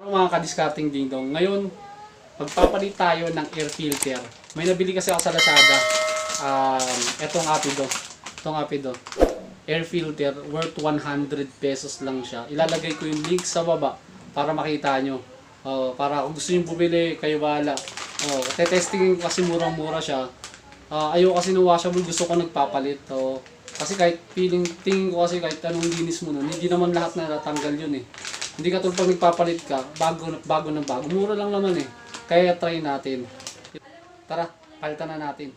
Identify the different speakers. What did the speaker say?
Speaker 1: Mga kadiscarding ding dong, ngayon magpapalit tayo ng air filter. May nabili kasi ako sa Lazada. Etong Apido. Air filter worth 100 pesos lang siya. Ilalagay ko yung link sa baba para makita nyo. Para kung gusto nyo bumili, kayo bahala. Tetestingin ko kasi murang-mura siya. Ayoko kasi ng washable, gusto ko nagpapalit. Kasi kahit tingin ko kasi kahit anong linis mo nun, hindi naman lahat na natanggal yun eh. Hindi ka tulad pag nagpapalit ka, bago. Mura lang naman eh. Kaya try natin. Tara, palitan na natin.